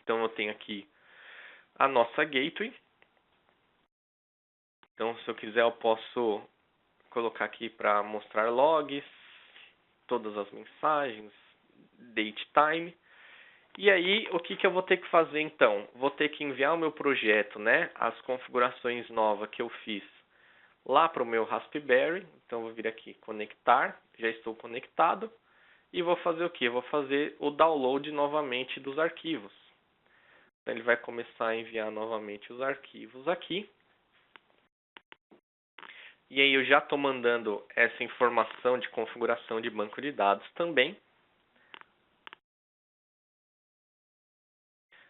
[SPEAKER 1] Então eu tenho aqui a nossa gateway. Então se eu quiser eu posso colocar aqui para mostrar logs, todas as mensagens, date time. E aí, o que eu vou ter que fazer então? Vou ter que enviar o meu projeto, né? As configurações novas que eu fiz lá para o meu Raspberry. Então, vou vir aqui, conectar. Já estou conectado. E vou fazer o quê? Vou fazer o download novamente dos arquivos. Então, ele vai começar a enviar novamente os arquivos aqui. E aí, eu já estou mandando essa informação de configuração de banco de dados também.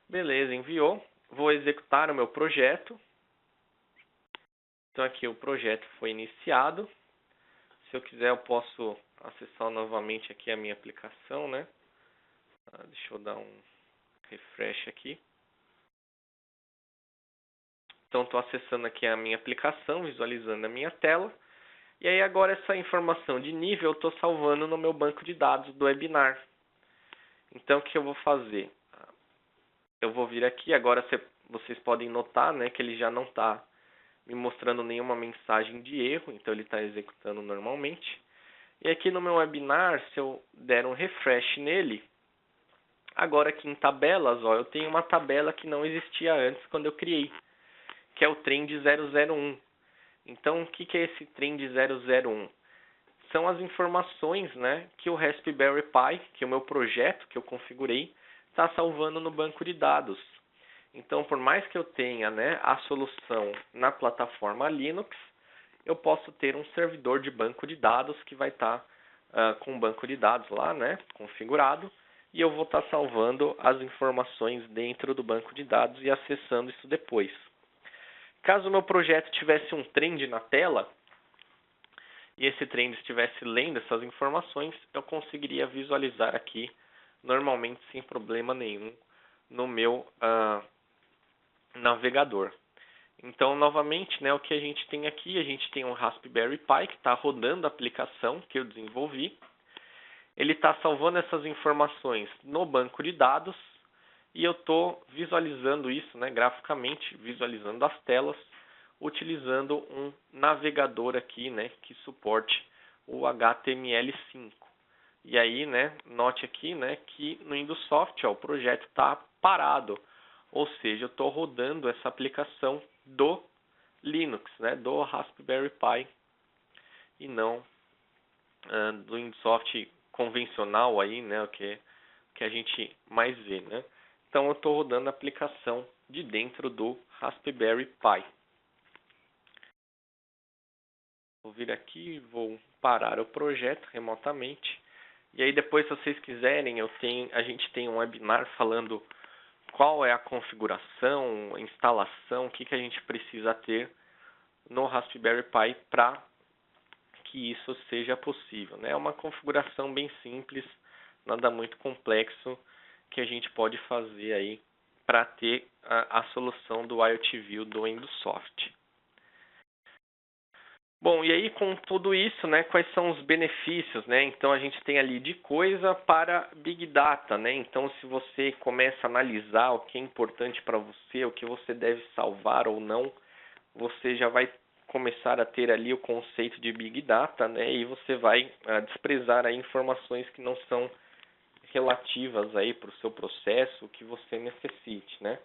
[SPEAKER 1] Beleza, enviou. Vou executar o meu projeto. Então aqui o projeto foi iniciado. Se eu quiser eu posso acessar novamente aqui a minha aplicação, né? Deixa eu dar um refresh aqui. Então estou acessando aqui a minha aplicação, visualizando a minha tela. E aí agora essa informação de nível eu estou salvando no meu banco de dados do webinar. Então o que eu vou fazer? Eu vou vir aqui, agora vocês podem notar, né, que ele já não está me mostrando nenhuma mensagem de erro, então ele está executando normalmente. E aqui no meu webinar, se eu der um refresh nele, agora aqui em tabelas, ó, eu tenho uma tabela que não existia antes quando eu criei, que é o trend 001. Então, o que é esse trend 001? São as informações, né, que o Raspberry Pi, que é o meu projeto que eu configurei, está salvando no banco de dados. Então, por mais que eu tenha, né, a solução na plataforma Linux, eu posso ter um servidor de banco de dados que vai estar com o banco de dados lá, né, configurado, e eu vou estar salvando as informações dentro do banco de dados e acessando isso depois. Caso o meu projeto tivesse um trend na tela, e esse trend estivesse lendo essas informações, eu conseguiria visualizar aqui, normalmente sem problema nenhum, no meu navegador. Então, novamente, né, o que a gente tem aqui, a gente tem um Raspberry Pi que está rodando a aplicação que eu desenvolvi. Ele está salvando essas informações no banco de dados e eu estou visualizando isso, né, graficamente, visualizando as telas, utilizando um navegador aqui, né, que suporte o HTML5. E aí, né, note aqui, né, que no Indusoft, ó, o projeto está parado. Ou seja, eu estou rodando essa aplicação do Linux, né, do Raspberry Pi, e não do Indusoft convencional aí, né, o que a gente mais vê, né. Então eu estou rodando a aplicação de dentro do Raspberry Pi. Vou vir aqui, vou parar o projeto remotamente. E aí depois, se vocês quiserem, a gente tem um webinar falando qual é a configuração, a instalação, o que a gente precisa ter no Raspberry Pi para que isso seja possível, né? É uma configuração bem simples, nada muito complexo, que a gente pode fazer aí para ter a solução do IoT View do Indusoft. Bom, e aí com tudo isso, né, quais são os benefícios, né? Então a gente tem ali de coisa para Big Data, né? Então se você começa a analisar o que é importante para você, o que você deve salvar ou não, você já vai começar a ter ali o conceito de Big Data, né? E você vai desprezar aí informações que não são relativas aí para o seu processo, o que você necessite, né?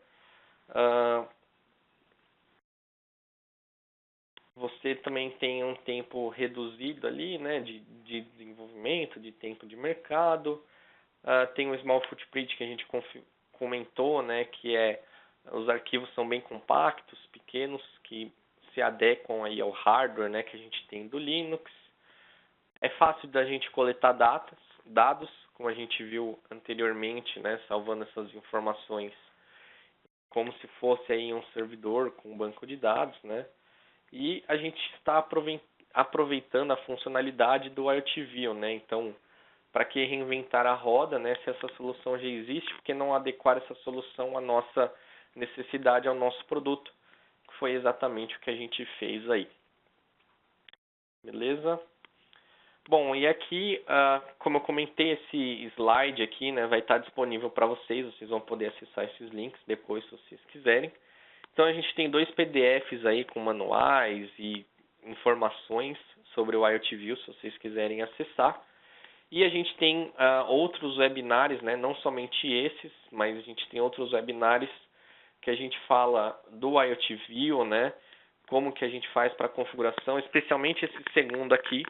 [SPEAKER 1] Você também tem um tempo reduzido ali, né, de desenvolvimento, de tempo de mercado. Tem o Small Footprint que a gente comentou, né, que os arquivos são bem compactos, pequenos, que se adequam aí ao hardware, né, que a gente tem do Linux. É fácil da gente coletar dados, como a gente viu anteriormente, né, salvando essas informações como se fosse aí um servidor com um banco de dados, né? E a gente está aproveitando a funcionalidade do IoT View, né? Então, para que reinventar a roda, né? Se essa solução já existe, por que não adequar essa solução à nossa necessidade, ao nosso produto? Que foi exatamente o que a gente fez aí. Beleza? Bom, e aqui, como eu comentei, esse slide aqui, né, vai estar disponível para vocês vão poder acessar esses links depois, se vocês quiserem. Então, a gente tem 2 PDFs aí com manuais e informações sobre o IoT View, se vocês quiserem acessar. E a gente tem outros webinários, né, não somente esses, mas a gente tem outros webinários que a gente fala do IoT View, né, como que a gente faz para a configuração, especialmente esse segundo aqui,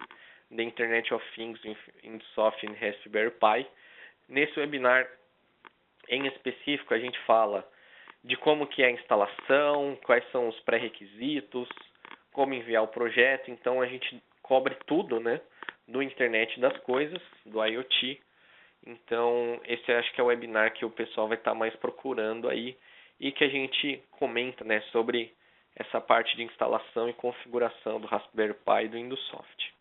[SPEAKER 1] The Internet of Things in Soft and Raspberry Pi. Nesse webinar em específico, a gente fala de como que é a instalação, quais são os pré-requisitos, como enviar o projeto. Então, a gente cobre tudo, né, do Internet das Coisas, do IoT. Então, esse acho que é o webinar que o pessoal vai estar mais procurando aí e que a gente comenta, né, sobre essa parte de instalação e configuração do Raspberry Pi e do Windows Soft.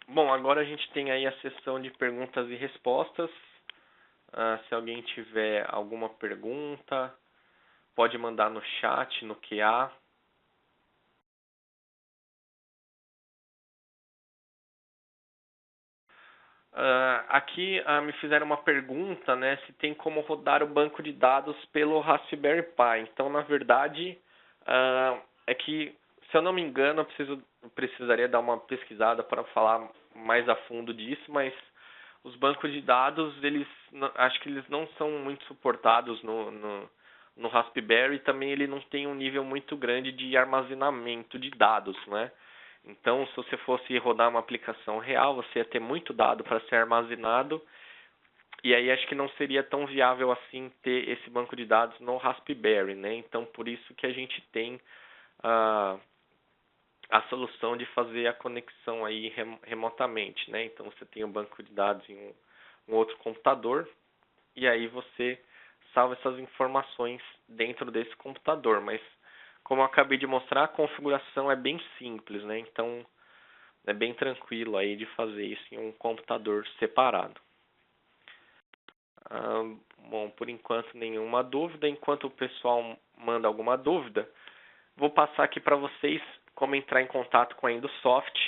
[SPEAKER 1] Bom, agora a gente tem aí a sessão de perguntas e respostas. Se alguém tiver alguma pergunta, pode mandar no chat, no QA. Aqui me fizeram uma pergunta, né, se tem como rodar o banco de dados pelo Raspberry Pi. Então, na verdade, é que, se eu não me engano, eu precisaria dar uma pesquisada para falar mais a fundo disso, mas os bancos de dados, acho que eles não são muito suportados no Raspberry, e também ele não tem um nível muito grande de armazenamento de dados, né? Então, se você fosse rodar uma aplicação real, você ia ter muito dado para ser armazenado, e aí acho que não seria tão viável assim ter esse banco de dados no Raspberry, né? Então, por isso que a gente tem a solução de fazer a conexão aí remotamente, né? Então, você tem o banco de dados em um outro computador, e aí você salva essas informações dentro desse computador, mas como eu acabei de mostrar, a configuração é bem simples, né? Então, é bem tranquilo aí de fazer isso em um computador separado. Bom, por enquanto nenhuma dúvida. Enquanto o pessoal manda alguma dúvida, vou passar aqui para vocês como entrar em contato com a Indosoft.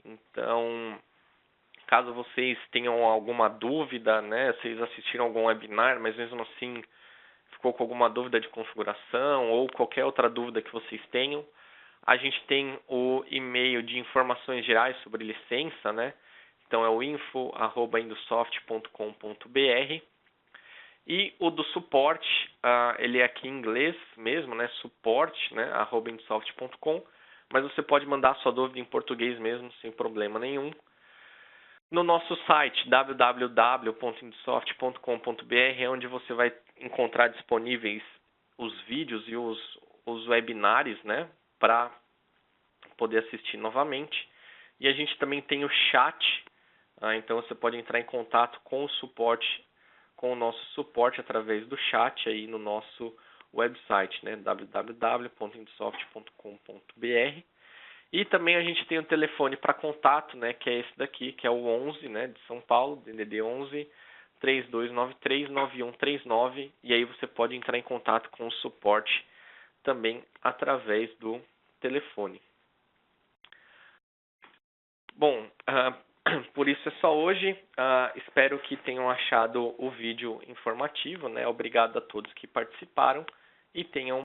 [SPEAKER 1] Então, caso vocês tenham alguma dúvida, né? Vocês assistiram algum webinar, mas mesmo assim ficou com alguma dúvida de configuração ou qualquer outra dúvida que vocês tenham, a gente tem o e-mail de informações gerais sobre licença, né? Então é o info@indosoft.com.br. E o do suporte, ele é aqui em inglês mesmo, né? Suporte, né? @indosoft.com. Mas você pode mandar sua dúvida em português mesmo, sem problema nenhum. No nosso site, www.indosoft.com.br, é onde você vai encontrar disponíveis os vídeos e os webinários, né, para poder assistir novamente. E a gente também tem o chat, então você pode entrar em contato com o suporte, com o nosso suporte através do chat aí no nosso website, né, www.indosoft.com.br. E também a gente tem um telefone para contato, né, que é esse daqui, que é o 11, né, de São Paulo, DDD 11 3293 9139, e aí você pode entrar em contato com o suporte também através do telefone. Bom, por isso é só hoje. Espero que tenham achado o vídeo informativo, né? Obrigado a todos que participaram e tenham